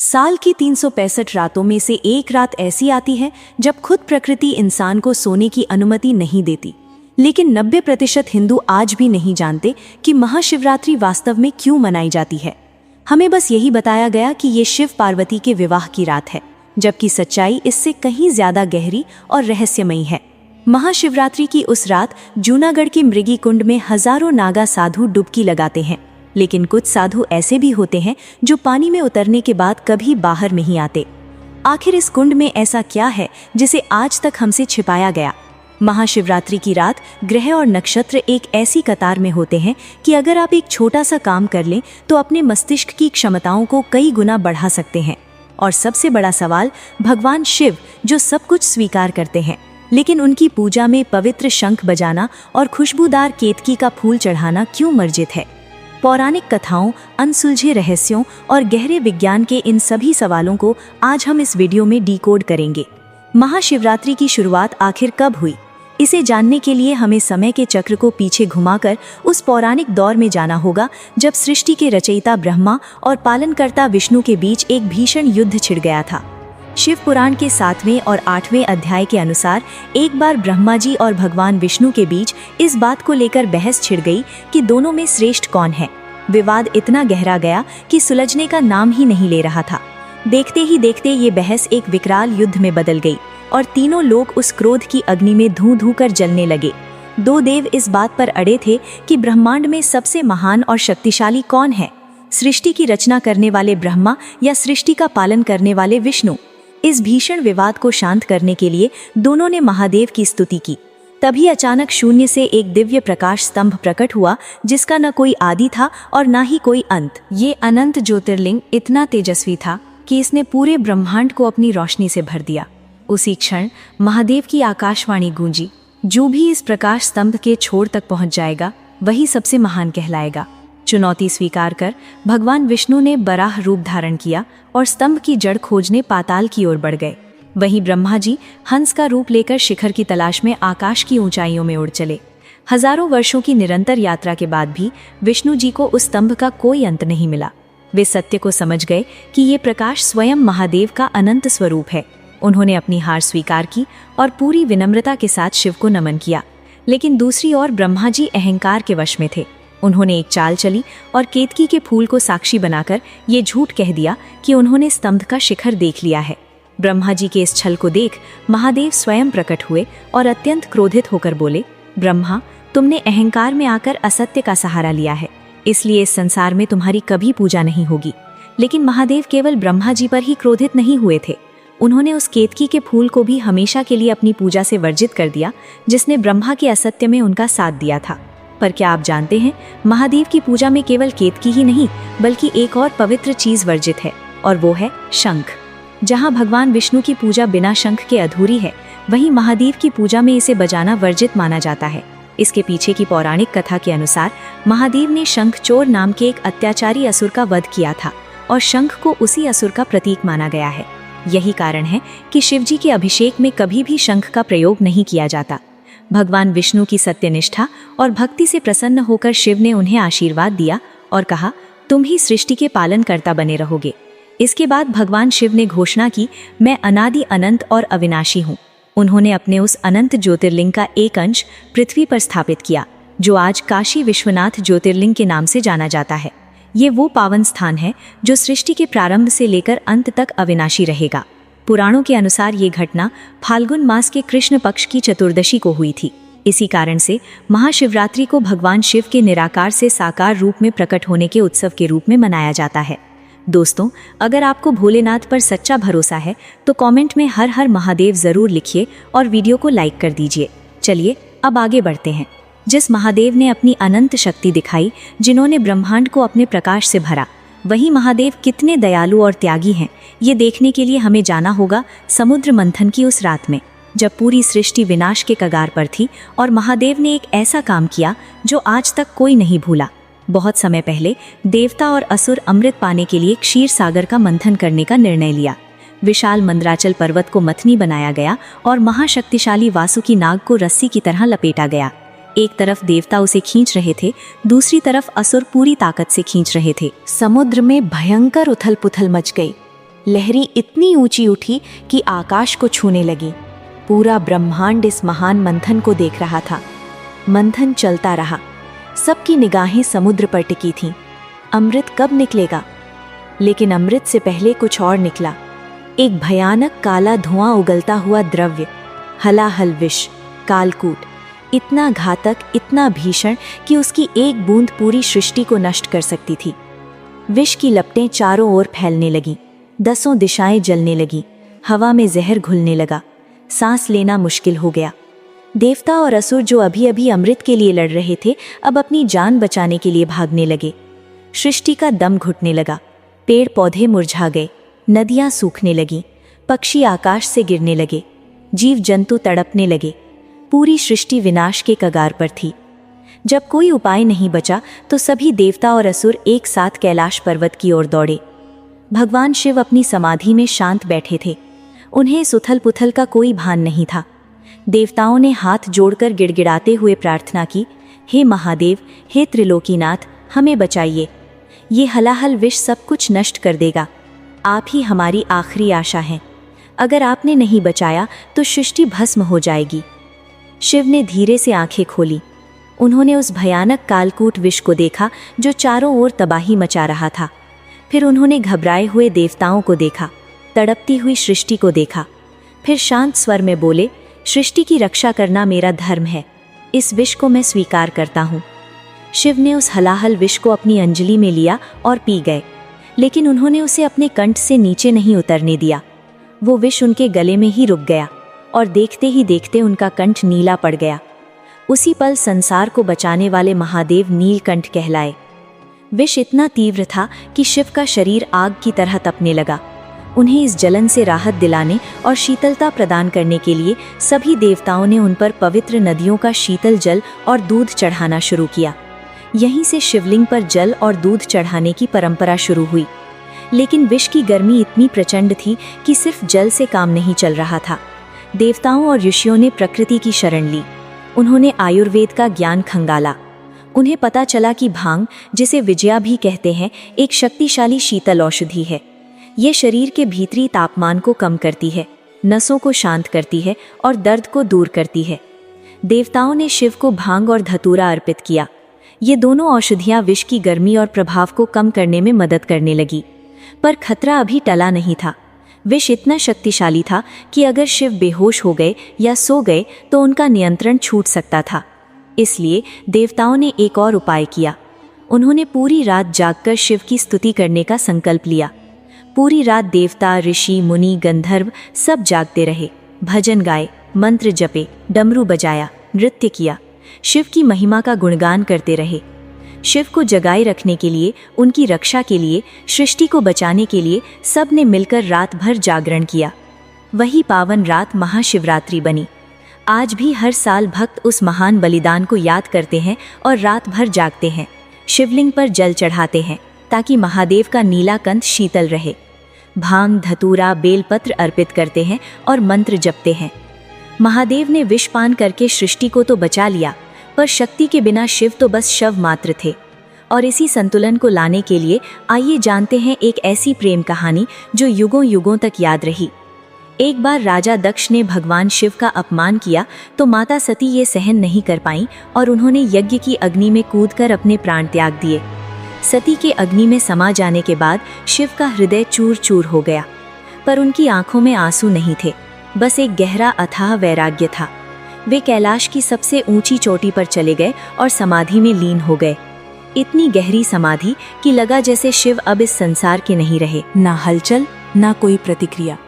साल की 365 रातों में से एक रात ऐसी आती है जब खुद प्रकृति इंसान को सोने की अनुमति नहीं देती। लेकिन 90% हिंदू आज भी नहीं जानते कि महाशिवरात्रि वास्तव में क्यों मनाई जाती है। हमें बस यही बताया गया कि ये शिव पार्वती के विवाह की रात है, जबकि सच्चाई इससे कहीं ज्यादा गहरी और रहस्यमयी है। महाशिवरात्रि की उस रात जूनागढ़ के मृगी कुंड में हजारों नागा साधु डुबकी लगाते हैं, लेकिन कुछ साधु ऐसे भी होते हैं जो पानी में उतरने के बाद कभी बाहर नहीं आते। आखिर इस कुंड में ऐसा क्या है जिसे आज तक हमसे छिपाया गया? महाशिवरात्रि की रात ग्रह और नक्षत्र एक ऐसी कतार में होते हैं कि अगर आप एक छोटा सा काम कर लें तो अपने मस्तिष्क की क्षमताओं को कई गुना बढ़ा सकते हैं। और सबसे बड़ा सवाल, भगवान शिव जो सब कुछ स्वीकार करते हैं, लेकिन उनकी पूजा में पवित्र शंख बजाना और खुशबूदार केतकी का फूल चढ़ाना क्यों वर्जित है? पौराणिक कथाओं, अनसुलझे रहस्यों और गहरे विज्ञान के इन सभी सवालों को आज हम इस वीडियो में डिकोड करेंगे। महाशिवरात्रि की शुरुआत आखिर कब हुई? इसे जानने के लिए हमें समय के चक्र को पीछे घुमाकर उस पौराणिक दौर में जाना होगा जब सृष्टि के रचयिता ब्रह्मा और पालनकर्ता विष्णु के बीच एक भीषण युद्ध छिड़ गया था। शिव पुराण के 7वें और 8वें अध्याय के अनुसार एक बार ब्रह्मा जी और भगवान विष्णु के बीच इस बात को लेकर बहस छिड़ गई कि दोनों में श्रेष्ठ कौन है। विवाद इतना गहरा गया कि सुलझने का नाम ही नहीं ले रहा था। देखते ही देखते ये बहस एक विकराल युद्ध में बदल गई और तीनों लोग उस क्रोध की अग्नि में धूं-धूं कर जलने लगे। दो देव इस बात पर अड़े थे कि ब्रह्मांड में सबसे महान और शक्तिशाली कौन है, सृष्टि की रचना करने वाले ब्रह्मा या सृष्टि का पालन करने वाले विष्णु। इस भीषण विवाद को शांत करने के लिए दोनों ने महादेव की स्तुति की। तभी अचानक शून्य से एक दिव्य प्रकाश स्तंभ प्रकट हुआ जिसका न कोई आदि था और न ही कोई अंत। ये अनंत ज्योतिर्लिंग इतना तेजस्वी था कि इसने पूरे ब्रह्मांड को अपनी रोशनी से भर दिया। उसी क्षण महादेव की आकाशवाणी गूंजी, जो भी इस प्रकाश स्तंभ के छोर तक पहुंच जाएगा वही सबसे महान कहलाएगा। चुनौती स्वीकार कर भगवान विष्णु ने बराह रूप धारण किया और स्तंभ की जड़ खोजने पाताल की ओर बढ़ गए। वहीं ब्रह्मा जी हंस का रूप लेकर शिखर की तलाश में आकाश की ऊंचाइयों में उड़ चले। हजारों वर्षों की निरंतर यात्रा के बाद भी विष्णु जी को उस स्तंभ का कोई अंत नहीं मिला। वे सत्य को समझ गए कि ये प्रकाश स्वयं महादेव का अनंत स्वरूप है। उन्होंने अपनी हार स्वीकार की और पूरी विनम्रता के साथ शिव को नमन किया। लेकिन दूसरी ओर ब्रह्मा जी अहंकार के वश में थे। उन्होंने एक चाल चली और केतकी के फूल को साक्षी बनाकर ये झूठ कह दिया कि उन्होंने स्तंभ का शिखर देख लिया है। ब्रह्मा जी के इस छल को देख महादेव स्वयं प्रकट हुए और अत्यंत क्रोधित होकर बोले, ब्रह्मा, तुमने अहंकार में आकर असत्य का सहारा लिया है, इसलिए इस संसार में तुम्हारी कभी पूजा नहीं होगी। लेकिन महादेव केवल ब्रह्मा जी पर ही क्रोधित नहीं हुए थे। उन्होंने उस केतकी के फूल को भी हमेशा के लिए अपनी पूजा से वर्जित कर दिया, जिसने ब्रह्मा के असत्य में उनका साथ दिया था। पर क्या आप जानते हैं, महादेव की पूजा में केवल केतकी ही नहीं बल्कि एक और पवित्र चीज वर्जित है, और वो है शंख। जहां भगवान विष्णु की पूजा बिना शंख के अधूरी है, वहीं महादेव की पूजा में इसे बजाना वर्जित माना जाता है। इसके पीछे की पौराणिक कथा के अनुसार महादेव ने शंख चोर नाम के एक अत्याचारी असुर का वध किया था और शंख को उसी असुर का प्रतीक माना गया है। यही कारण है कि शिवजी के अभिषेक में कभी भी शंख का प्रयोग नहीं किया जाता। भगवान विष्णु की सत्यनिष्ठा और भक्ति से प्रसन्न होकर शिव ने उन्हें आशीर्वाद दिया और कहा, तुम ही सृष्टि के पालनकर्ता बने रहोगे। इसके बाद भगवान शिव ने घोषणा की, मैं अनादि अनंत और अविनाशी हूँ। उन्होंने अपने उस अनंत ज्योतिर्लिंग का एक अंश पृथ्वी पर स्थापित किया, जो आज काशी विश्वनाथ ज्योतिर्लिंग के नाम से जाना जाता है। ये वो पावन स्थान है जो सृष्टि के प्रारंभ से लेकर अंत तक अविनाशी रहेगा। पुराणों के अनुसार ये घटना फाल्गुन मास के कृष्ण पक्ष की चतुर्दशी को हुई थी। इसी कारण से महाशिवरात्रि को भगवान शिव के निराकार से साकार रूप में प्रकट होने के उत्सव के रूप में मनाया जाता है। दोस्तों, अगर आपको भोलेनाथ पर सच्चा भरोसा है तो कमेंट में हर हर महादेव जरूर लिखिए और वीडियो को लाइक कर दीजिए। चलिए अब आगे बढ़ते हैं। जिस महादेव ने अपनी अनंत शक्ति दिखाई, जिन्होंने ब्रह्मांड को अपने प्रकाश से भरा, वही महादेव कितने दयालु और त्यागी हैं, ये देखने के लिए हमें जाना होगा समुद्र मंथन की उस रात में, जब पूरी सृष्टि विनाश के कगार पर थी और महादेव ने एक ऐसा काम किया जो आज तक कोई नहीं भूला। बहुत समय पहले देवता और असुर अमृत पाने के लिए क्षीर सागर का मंथन करने का निर्णय लिया। विशाल मंदराचल पर्वत को मथनी बनाया गया और महाशक्तिशाली वासुकी नाग को रस्सी की तरह लपेटा गया। एक तरफ देवता उसे खींच रहे थे, दूसरी तरफ असुर पूरी ताकत से खींच रहे थे। समुद्र में भयंकर उथल पुथल मच गई। लहरें इतनी ऊंची उठी कि आकाश को छूने लगी। पूरा ब्रह्मांड इस महान मंथन को देख रहा था। मंथन चलता रहा। सबकी निगाहें समुद्र पर टिकी थीं। अमृत कब निकलेगा? लेकिन अमृत से पहले कुछ और निकला। एक भयानक काला धुआं उगलता हुआ द्रव्य, हलाहल विष, कालकूट, इतना घातक, इतना भीषण कि उसकी एक बूंद पूरी सृष्टि को नष्ट कर सकती थी। विष की लपटें चारों ओर फैलने लगीं, दसों दिशाएं जलने लगीं, हवा में जहर घुलने लगा, सांस लेना मुश्किल हो गया। देवता और असुर जो अभी अभी अमृत के लिए लड़ रहे थे, अब अपनी जान बचाने के लिए भागने लगे। सृष्टि का दम घुटने लगा, पेड़ पौधे मुरझा गए, नदियां सूखने लगीं, पक्षी आकाश से गिरने लगे, जीव जंतु तड़पने लगे। पूरी सृष्टि विनाश के कगार पर थी। जब कोई उपाय नहीं बचा तो सभी देवता और असुर एक साथ कैलाश पर्वत की ओर दौड़े। भगवान शिव अपनी समाधि में शांत बैठे थे। उन्हें इस उथल पुथल का कोई भान नहीं था। देवताओं ने हाथ जोड़कर गिड़गिड़ाते हुए प्रार्थना की, हे महादेव, हे त्रिलोकीनाथ, हमें बचाइए। ये हलाहल विष सब कुछ नष्ट कर देगा। आप ही हमारी आखिरी आशा हैं। अगर आपने नहीं बचाया तो सृष्टि भस्म हो जाएगी। शिव ने धीरे से आंखें खोली। उन्होंने उस भयानक कालकूट विष को देखा जो चारों ओर तबाही मचा रहा था। फिर उन्होंने घबराए हुए देवताओं को देखा, तड़पती हुई सृष्टि को देखा। फिर शांत स्वर में बोले, सृष्टि की रक्षा करना मेरा धर्म है। इस विष को मैं स्वीकार करता हूँ। शिव ने उस हलाहल विष को अपनी अंजलि में लिया और पी गए, लेकिन उन्होंने उसे अपने कंठ से नीचे नहीं उतरने दिया। वो विष उनके गले में ही रुक गया और देखते ही देखते उनका कंठ नीला पड़ गया। उसी पल संसार को बचाने वाले महादेव नीलकंठ कहलाए। विष इतना तीव्र था कि शिव का शरीर आग की तरह तपने लगा। उन्हें इस जलन से राहत दिलाने और शीतलता प्रदान करने के लिए सभी देवताओं ने उन पर पवित्र नदियों का शीतल जल और दूध चढ़ाना शुरू किया। यहीं से शिवलिंग पर जल और दूध चढ़ाने की परंपरा शुरू हुई। लेकिन विष की गर्मी इतनी प्रचंड थी कि सिर्फ जल से काम नहीं चल रहा था। देवताओं और ऋषियों ने प्रकृति की शरण ली। उन्होंने आयुर्वेद का ज्ञान खंगाला। उन्हें पता चला कि भांग, जिसे विजया भी कहते हैं, एक शक्तिशाली शीतल औषधि है। ये शरीर के भीतरी तापमान को कम करती है, नसों को शांत करती है और दर्द को दूर करती है। देवताओं ने शिव को भांग और धतूरा अर्पित किया। ये दोनों औषधियां विष की गर्मी और प्रभाव को कम करने में मदद करने लगी। पर खतरा अभी टला नहीं था। विष इतना शक्तिशाली था कि अगर शिव बेहोश हो गए या सो गए तो उनका नियंत्रण छूट सकता था। इसलिए देवताओं ने एक और उपाय किया। उन्होंने पूरी रात जागकर शिव की स्तुति करने का संकल्प लिया। पूरी रात देवता, ऋषि, मुनि, गंधर्व सब जागते रहे, भजन गाए, मंत्र जपे, डमरू बजाया, नृत्य किया, शिव की महिमा का गुणगान करते रहे। शिव को जगाए रखने के लिए, उनकी रक्षा के लिए, सृष्टि को बचाने के लिए सब ने मिलकर रात भर जागरण किया। वही पावन रात महाशिवरात्रि बनी। आज भी हर साल भक्त उस महान बलिदान को याद करते हैं और रात भर जागते हैं, शिवलिंग पर जल चढ़ाते हैं ताकि महादेव का नीला कंठ शीतल रहे। भांग, धतूरा, बेलपत्र अर्पित करते हैं और मंत्र जपते हैं। महादेव ने विषपान करके सृष्टि को तो बचा लिया, पर शक्ति के बिना शिव तो बस शव मात्र थे। और इसी संतुलन को लाने के लिए आइए जानते हैं एक ऐसी प्रेम कहानी जो युगों युगों तक याद रही। एक बार राजा दक्ष ने भगवान शिव का अपमान किया तो माता सती ये सहन नहीं कर पाईं और उन्होंने यज्ञ की अग्नि में कूदकर अपने प्राण त्याग दिए। सती के अग्नि में समा जाने के बाद शिव का हृदय चूर चूर हो गया, पर उनकी आंखों में आंसू नहीं थे, बस एक गहरा अथाह वैराग्य था। वे कैलाश की सबसे ऊंची चोटी पर चले गए और समाधि में लीन हो गए। इतनी गहरी समाधि कि लगा जैसे शिव अब इस संसार के नहीं रहे। ना हलचल, ना कोई प्रतिक्रिया।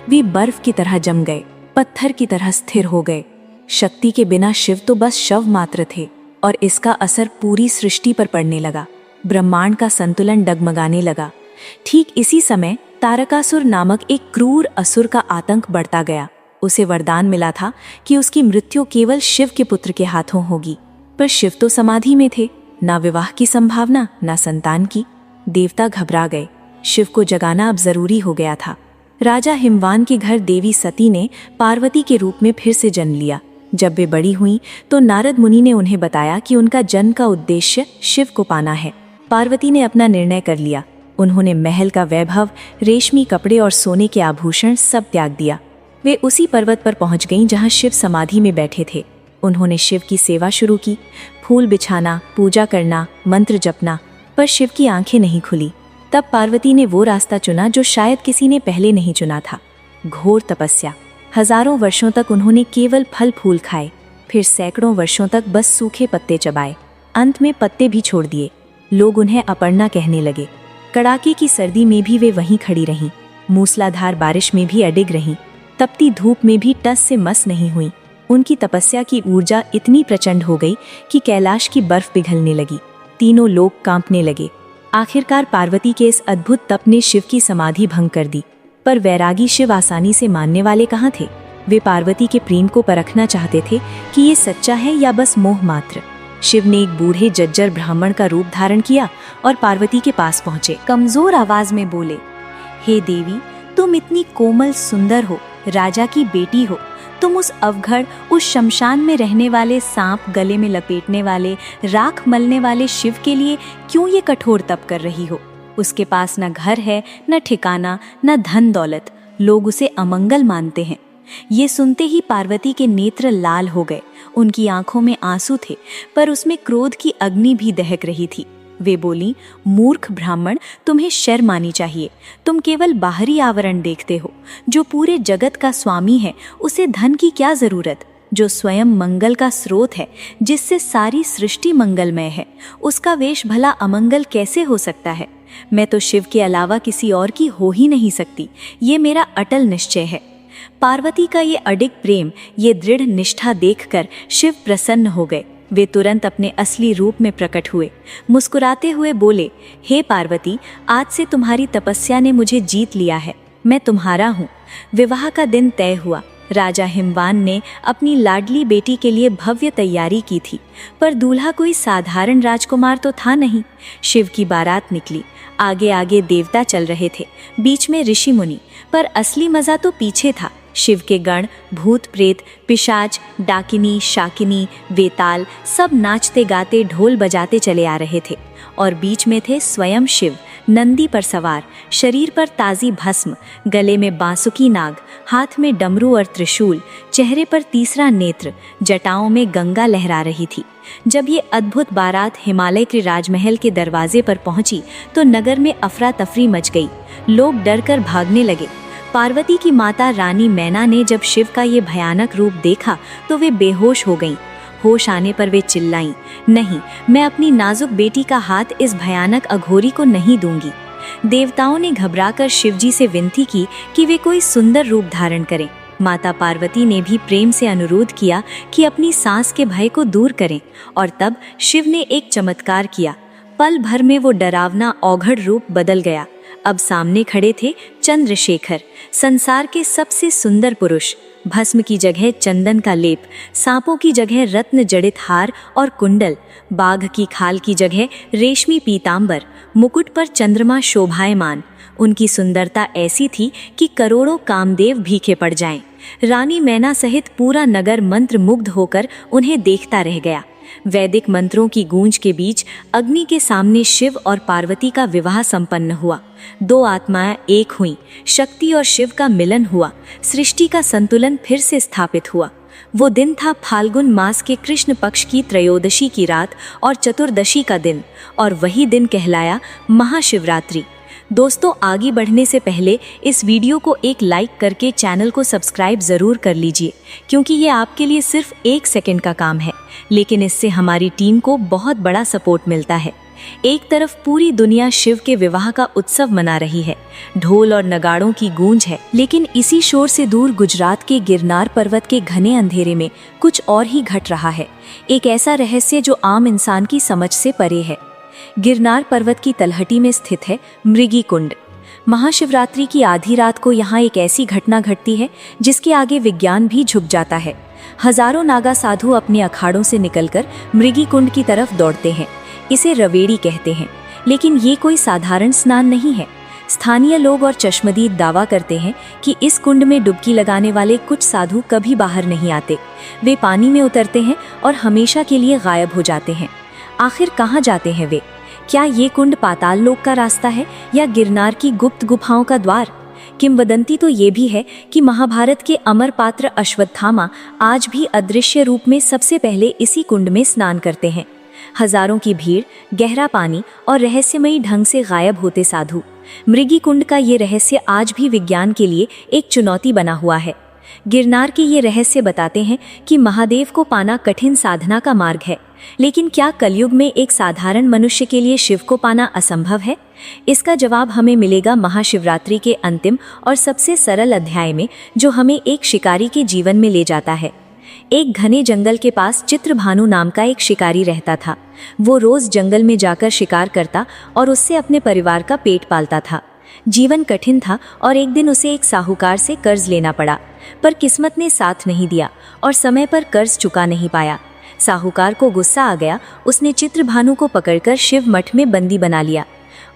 वे बर्फ की तरह जम गए, पत्थर की तरह स्थिर हो गए। शक्ति के बिना शिव तो बस शव मात्र थे और इसका असर पूरी सृष्टि पर पड़ने लगा। ब्रह्मांड का संतुलन डगमगाने लगा। ठीक इसी समय तारकासुर नामक एक क्रूर असुर का आतंक बढ़ता गया। उसे वरदान मिला था कि उसकी मृत्यु केवल शिव के पुत्र के हाथों होगी, पर शिव तो समाधि में थे, ना विवाह की संभावना, ना संतान की। देवता घबरा गए। शिव को जगाना अब जरूरी हो गया था। राजा हिमवान के घर देवी सती ने पार्वती के रूप में फिर से जन्म लिया। जब वे बड़ी हुईं तो नारद मुनि ने उन्हें बताया कि उनका जन्म का उद्देश्य शिव को पाना है। पार्वती ने अपना निर्णय कर लिया। उन्होंने महल का वैभव, रेशमी कपड़े और सोने के आभूषण सब त्याग दिया। वे उसी पर्वत पर पहुंच गईं जहां शिव समाधि में बैठे थे। उन्होंने शिव की सेवा शुरू की, फूल बिछाना, पूजा करना, मंत्र जपना, पर शिव की आंखें नहीं खुली। तब पार्वती ने वो रास्ता चुना जो शायद किसी ने पहले नहीं चुना था, घोर तपस्या। हजारों वर्षों तक उन्होंने केवल फल फूल खाए, फिर सैकड़ों वर्षों तक बस सूखे पत्ते चबाए, अंत में पत्ते भी छोड़ दिए। लोग उन्हें अपर्णा कहने लगे। कड़ाके की सर्दी में भी वे वहीं खड़ी रहीं, मूसलाधार बारिश में भी अडिग रहीं, तपती धूप में भी टस से मस नहीं हुई। उनकी तपस्या की ऊर्जा इतनी प्रचंड हो गई कि कैलाश की बर्फ पिघलने लगी, तीनों लोग कांपने लगे। आखिरकार पार्वती के इस अद्भुत तप ने शिव की समाधि भंग कर दी। पर वैरागी शिव आसानी से मानने वाले कहाँ थे। वे पार्वती के प्रेम को परखना चाहते थे कि ये सच्चा है या बस मोह मात्र। शिव ने एक बूढ़े जज्जर ब्राह्मण का रूप धारण किया और पार्वती के पास पहुंचे। कमजोर आवाज में बोले, हे देवी, तुम इतनी कोमल सुंदर हो, राजा की बेटी हो। तुम उस अवघड़, उस शमशान में रहने वाले सांप गले में लपेटने वाले, राख मलने वाले शिव के लिए क्यों ये कठोर तप कर रही हो? उसके पास न घर है, न ठिकाना, न धन दौलत। लोग उसे अमंगल मानते हैं। ये सुनते ही पार्वती के नेत्र लाल हो गए। उनकी आंखों में आंसू थे, पर उसमें क्रोध की अग्नि भी दहक रही थी। वे बोली, मूर्ख ब्राह्मण, तुम्हें शर्म आनी चाहिए। तुम केवल बाहरी आवरण देखते हो। जो पूरे जगत का स्वामी है, उसे धन की क्या जरूरत? जो स्वयं मंगल का स्रोत है, जिससे सारी सृष्टि मंगलमय है, उसका वेश भला अमंगल कैसे हो सकता है? मैं तो शिव के अलावा किसी और की हो ही नहीं सकती। ये मेरा अटल निश्चय है। पार्वती का ये अडिग प्रेम, ये दृढ़ निष्ठा देखकर शिव प्रसन्न हो गए। वे तुरंत अपने असली रूप में प्रकट हुए। मुस्कुराते हुए बोले, हे पार्वती, आज से तुम्हारी तपस्या ने मुझे जीत लिया है। मैं तुम्हारा हूँ। विवाह का दिन तय हुआ। राजा हिमवान ने अपनी लाडली बेटी के लिए भव्य तैयारी की थी, पर दूल्हा कोई साधारण राजकुमार तो था नहीं। शिव की बारात निकली। आगे आगे देवता चल रहे थे, बीच में ऋषि मुनि, पर असली मजा तो पीछे था। शिव के गण, भूत प्रेत, पिशाच, डाकिनी, शाकिनी, वेताल सब नाचते गाते ढोल बजाते चले आ रहे थे। और बीच में थे स्वयं शिव, नंदी पर सवार, शरीर पर ताजी भस्म, गले में बांसुकी नाग, हाथ में डमरू और त्रिशूल, चेहरे पर तीसरा नेत्र, जटाओं में गंगा लहरा रही थी। जब ये अद्भुत बारात हिमालय के राजमहल के दरवाजे पर पहुंची तो नगर में अफरा तफरी मच गई। लोग डर कर भागने लगे। पार्वती की माता रानी मैना ने जब शिव का ये भयानक रूप देखा तो वे बेहोश हो गईं। होश आने पर वे चिल्लाईं, नहीं, मैं अपनी नाजुक बेटी का हाथ इस भयानक अघोरी को नहीं दूंगी। देवताओं ने घबराकर शिवजी से विनती की कि वे कोई सुंदर रूप धारण करें। माता पार्वती ने भी प्रेम से अनुरोध किया कि अपनी सांस के भय को दूर करें, और तब शिव ने एक चमत्कार किया। पल भर में वो डरावना औघड़ रूप बदल गया। अब सामने खड़े थे चंद्रशेखर, संसार के सबसे सुंदर पुरुष। भस्म की जगह चंदन का लेप, सांपों की जगह रत्न जड़ित हार और कुंडल, बाघ की खाल की जगह रेशमी पीतांबर, मुकुट पर चंद्रमा शोभायमान। उनकी सुंदरता ऐसी थी कि करोड़ों कामदेव भीखे पड़ जाएं। रानी मैना सहित पूरा नगर मंत्र मुग्ध होकर उन्हें देखता रह गया। वैदिक मंत्रों की गूंज के बीच अग्नि के सामने शिव और पार्वती का विवाह संपन्न हुआ। दो आत्माएं एक हुईं, शक्ति और शिव का मिलन हुआ, सृष्टि का संतुलन फिर से स्थापित हुआ। वो दिन था फाल्गुन मास के कृष्ण पक्ष की त्रयोदशी की रात और चतुर्दशी का दिन, और वही दिन कहलाया महाशिवरात्रि। दोस्तों, आगे बढ़ने से पहले इस वीडियो को एक लाइक करके चैनल को सब्सक्राइब ज़रूर कर लीजिए, क्योंकि ये आपके लिए सिर्फ 1 सेकंड का काम है, लेकिन इससे हमारी टीम को बहुत बड़ा सपोर्ट मिलता है। एक तरफ पूरी दुनिया शिव के विवाह का उत्सव मना रही है, ढोल और नगाड़ों की गूंज है, लेकिन इसी शोर से दूर गुजरात के गिरनार पर्वत के घने अंधेरे में कुछ और ही घट रहा है। एक ऐसा रहस्य जो आम इंसान की समझ से परे है। गिरनार पर्वत की तलहटी में स्थित है मृगी कुंड। महाशिवरात्रि की आधी रात को यहाँ एक ऐसी घटना घटती है जिसके आगे विज्ञान भी झुक जाता है। हजारों नागा साधु अपने अखाड़ों से निकलकर मृगी कुंड की तरफ दौड़ते हैं। इसे रवेड़ी कहते हैं, लेकिन ये कोई साधारण स्नान नहीं है। स्थानीय लोग और चश्मदीद दावा करते हैं कि इस कुंड में डुबकी लगाने वाले कुछ साधु कभी बाहर नहीं आते। वे पानी में उतरते हैं और हमेशा के लिए गायब हो जाते हैं। आखिर कहाँ जाते हैं वे? क्या ये कुंड पाताल लोक का रास्ता है या गिरनार की गुप्त गुफाओं का द्वार? किंवदंती तो ये भी है कि महाभारत के अमर पात्र अश्वत्थामा आज भी अदृश्य रूप में सबसे पहले इसी कुंड में स्नान करते हैं। हजारों की भीड़, गहरा पानी और रहस्यमयी ढंग से गायब होते साधु। मृगी कुंड का ये रहस्य आज भी विज्ञान के लिए एक चुनौती बना हुआ है। गिरनार के ये रहस्य बताते हैं कि महादेव को पाना कठिन साधना का मार्ग है, लेकिन क्या कलयुग में एक साधारण मनुष्य के लिए शिव को पाना असंभव है? इसका जवाब हमें मिलेगा महाशिवरात्रि के अंतिम और सबसे सरल अध्याय में, जो हमें एक शिकारी के जीवन में ले जाता है। एक घने जंगल के पास चित्रभानु नाम का एक शिकारी रहता था। वो रोज जंगल में जाकर शिकार करता और उससे अपने परिवार का पेट पालता था। जीवन कठिन था और एक दिन उसे एक साहूकार से कर्ज लेना पड़ा, पर किस्मत ने साथ नहीं दिया और समय पर कर्ज चुका नहीं पाया। साहूकार को गुस्सा आ गया। उसने चित्रभानु को पकड़कर शिव मठ में बंदी बना लिया।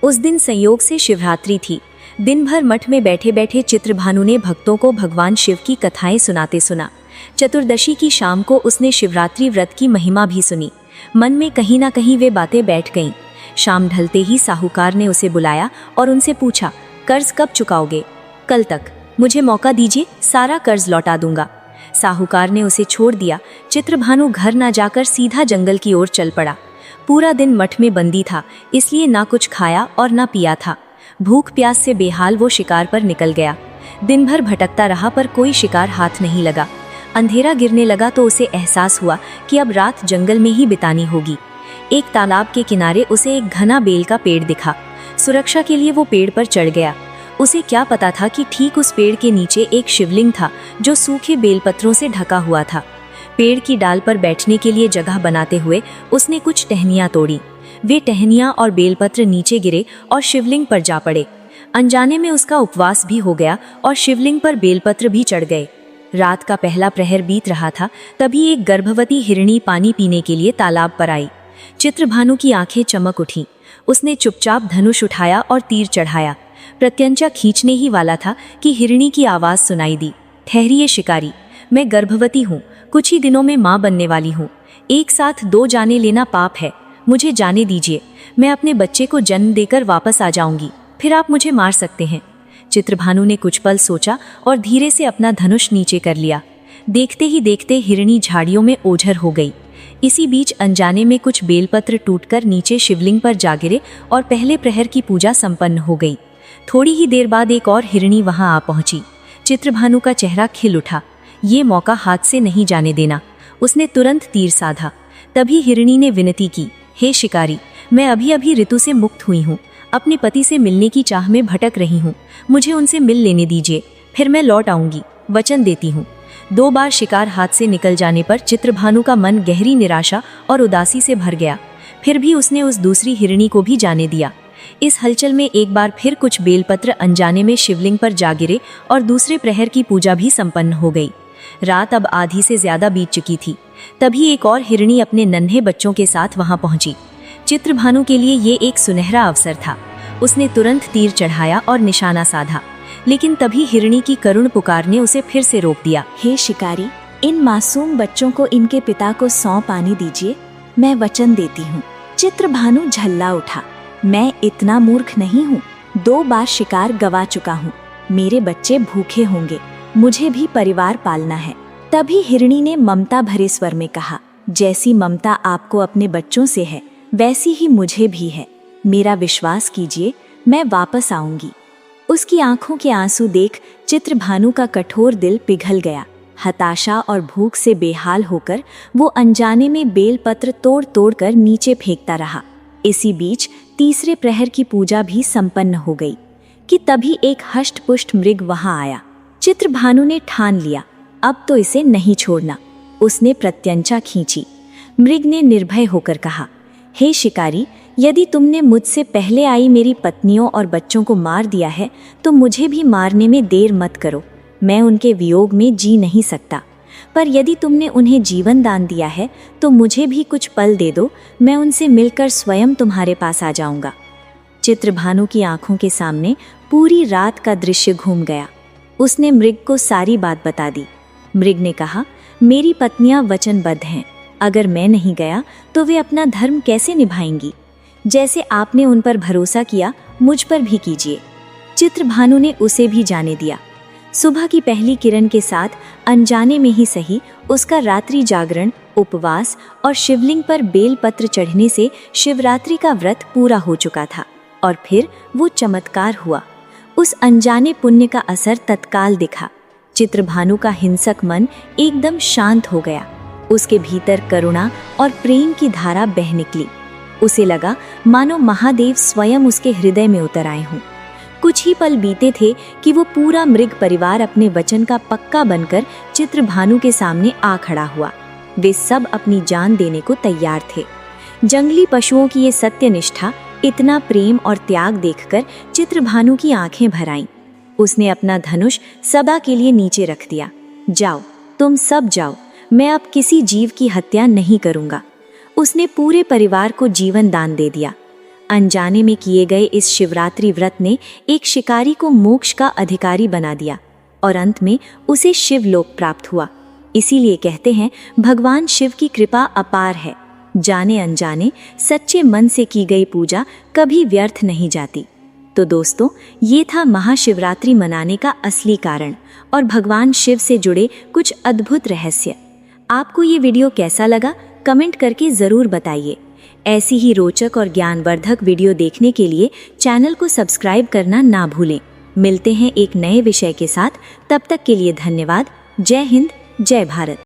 उस दिन संयोग से शिवरात्रि थी। दिन भर मठ में बैठे बैठे चित्रभानु ने भक्तों को भगवान शिव की कथाएं सुनाते सुना। चतुर्दशी की शाम को उसने शिवरात्रि व्रत की महिमा भी सुनी। मन में कहीं ना कहीं वे बातें बैठ गईं। शाम ढलते ही साहूकार ने उसे बुलाया और उनसे पूछा, कर्ज कब चुकाओगे? कल तक। मुझे मौका दीजिए, सारा कर्ज लौटा दूंगा। साहूकार ने उसे छोड़ दिया। चित्रभानु घर ना जाकर सीधा जंगल की ओर चल पड़ा। पूरा दिन मठ में बंदी था, इसलिए ना कुछ खाया और ना पिया था। भूख प्यास से बेहाल वो शिकार पर निकल गया। दिन भर भटकता रहा पर कोई शिकार हाथ नहीं लगा। अंधेरा गिरने लगा तो उसे एहसास हुआ कि अब रात जंगल में ही बितानी होगी। एक तालाब के किनारे उसे एक घना बेल का पेड़ दिखा। सुरक्षा के लिए वो पेड़ पर चढ़ गया। उसे क्या पता था कि ठीक उस पेड़ के नीचे एक शिवलिंग था जो सूखे बेलपत्रों से ढका हुआ था। पेड़ की डाल पर बैठने के लिए जगह बनाते हुए उसने कुछ टहनियां तोड़ी। वे टहनियां और बेलपत्र नीचे गिरे और शिवलिंग पर जा पड़े। अनजाने में उसका उपवास भी हो गया और शिवलिंग पर बेलपत्र भी चढ़ गए। रात का पहला प्रहर बीत रहा था, तभी एक गर्भवती हिरणी पानी पीने के लिए तालाब पर आई। चित्रभानु की आंखें चमक उठीं। उसने चुपचाप धनुष उठाया और तीर चढ़ाया। प्रत्यंचा खींचने ही वाला था कि हिरणी की आवाज सुनाई दी, ठहरिए शिकारी, मैं गर्भवती हूँ, कुछ ही दिनों में माँ बनने वाली हूँ। एक साथ दो जाने लेना पाप है, मुझे जाने दीजिए। मैं अपने बच्चे को जन्म देकर वापस आ जाऊंगी, फिर आप मुझे मार सकते हैं। चित्रभानु ने कुछ पल सोचा और धीरे से अपना धनुष नीचे कर लिया। देखते ही देखते हिरणी झाड़ियों में ओझर हो गई। इसी बीच अनजाने में कुछ बेलपत्र टूटकर नीचे शिवलिंग पर जा गिरे और पहले प्रहर की पूजा संपन्न हो गई। थोड़ी ही देर बाद एक और हिरणी वहां आ पहुंची। चित्रभानु का चेहरा खिल उठा। ये मौका हाथ से नहीं जाने देना। उसने तुरंत तीर साधा। तभी हिरणी ने विनती की, हे शिकारी, मैं अभी अभी ऋतु से मुक्त हुई हूँ, अपने पति से मिलने की चाह में भटक रही हूँ, मुझे उनसे मिल लेने दीजिए, फिर मैं लौट आऊंगी, वचन देती हूँ। 2 बार शिकार हाथ से निकल जाने पर चित्रभानु का मन गहरी निराशा और उदासी से भर गया। फिर भी उसने उस दूसरी हिरणी को भी जाने दिया। इस हलचल में एक बार फिर कुछ बेलपत्र अनजाने में शिवलिंग पर जा गिरे और दूसरे प्रहर की पूजा भी संपन्न हो गई। रात अब आधी से ज्यादा बीत चुकी थी। तभी एक और हिरणी अपने नन्हे बच्चों के साथ वहां पहुंची। चित्रभानु के लिए ये एक सुनहरा अवसर था। उसने तुरंत तीर चढ़ाया और निशाना साधा, लेकिन तभी हिरणी की करुण पुकार ने उसे फिर से रोक दिया। हे शिकारी, इन मासूम बच्चों को इनके पिता को सौंप आने दीजिए, मैं वचन देती हूँ। चित्रभानु झल्ला उठा, मैं इतना मूर्ख नहीं हूँ। 2 बार शिकार गवा चुका हूँ, मेरे बच्चे भूखे होंगे, मुझे भी परिवार पालना है। तभी हिरणी ने ममता भरे स्वर में कहा, जैसी ममता आपको अपने बच्चों से है, वैसी ही मुझे भी है। मेरा विश्वास कीजिए, मैं वापस आऊंगी। उसकी आंखों के आंसू देख चित्रभानु का कठोर दिल पिघल गया। हताशा और भूख से बेहाल होकर वो अनजाने में बेलपत्र तोड़ तोड़ कर नीचे फेंकता रहा। इसी बीच तीसरे प्रहर की पूजा भी संपन्न हो गई कि तभी एक हष्ट-पुष्ट मृग वहां आया। चित्रभानु ने ठान लिया, अब तो इसे नहीं छोड़ना। उसने प्रत्यंचा खींची। मृग ने निर्भय होकर कहा, हे शिकारी, यदि तुमने मुझसे पहले आई मेरी पत्नियों और बच्चों को मार दिया है तो मुझे भी मारने में देर मत करो। मैं उनके वियोग में जी नहीं सकता, पर यदि तुमने उन्हें जीवन दान दिया है तो मुझे भी कुछ पल दे दो, मैं उनसे मिलकर स्वयं तुम्हारे पास आ जाऊंगा। चित्रभानु की आंखों के सामने पूरी रात का दृश्य घूम गया। उसने मृग को सारी बात बता दी। मृग ने कहा, मेरी पत्नियां वचनबद्ध हैं, अगर मैं नहीं गया तो वे अपना धर्म कैसे निभाएंगी? जैसे आपने उन पर भरोसा किया, मुझ पर भी कीजिए। चित्रभानु ने उसे भी जाने दिया। सुबह की पहली किरण के साथ अनजाने में ही सही उसका रात्रि जागरण, उपवास और शिवलिंग पर बेलपत्र चढ़ने से शिवरात्रि का व्रत पूरा हो चुका था। और फिर वो चमत्कार हुआ। उस अनजाने पुण्य का असर तत्काल दिखा। चित्रभानु का हिंसक मन एकदम शांत हो गया। उसके भीतर करुणा और प्रेम की धारा बह निकली। उसे लगा मानो महादेव स्वयं उसके हृदय में उतर आए हों। कुछ ही पल बीते थे कि वो पूरा मृग परिवार अपने वचन का पक्का बनकर चित्रभानु के सामने आ खड़ा हुआ। वे सब अपनी जान देने को तैयार थे। जंगली पशुओं की ये सत्यनिष्ठा, इतना प्रेम और त्याग देखकर चित्रभानु की आंखें भर आईं। उसने अपना धनुष सदा के लिए नीचे रख दिया। जाओ, तुम सब जाओ, मैं अब किसी जीव की हत्या नहीं करूंगा। उसने पूरे परिवार को जीवन दान दे दिया। अनजाने में किए गए इस शिवरात्रि व्रत ने एक शिकारी को मोक्ष का अधिकारी बना दिया और अंत में उसे शिवलोक प्राप्त हुआ। इसीलिए कहते हैं भगवान शिव की कृपा अपार है। जाने अनजाने सच्चे मन से की गई पूजा कभी व्यर्थ नहीं जाती। तो दोस्तों, ये था महाशिवरात्रि मनाने का असली कारण और भगवान शिव से जुड़े कुछ अद्भुत रहस्य। आपको ये वीडियो कैसा लगा, कमेंट करके ज़रूर बताइए। ऐसी ही रोचक और ज्ञानवर्धक वीडियो देखने के लिए चैनल को सब्सक्राइब करना ना भूलें। मिलते हैं एक नए विषय के साथ, तब तक के लिए धन्यवाद। जय हिंद, जय भारत।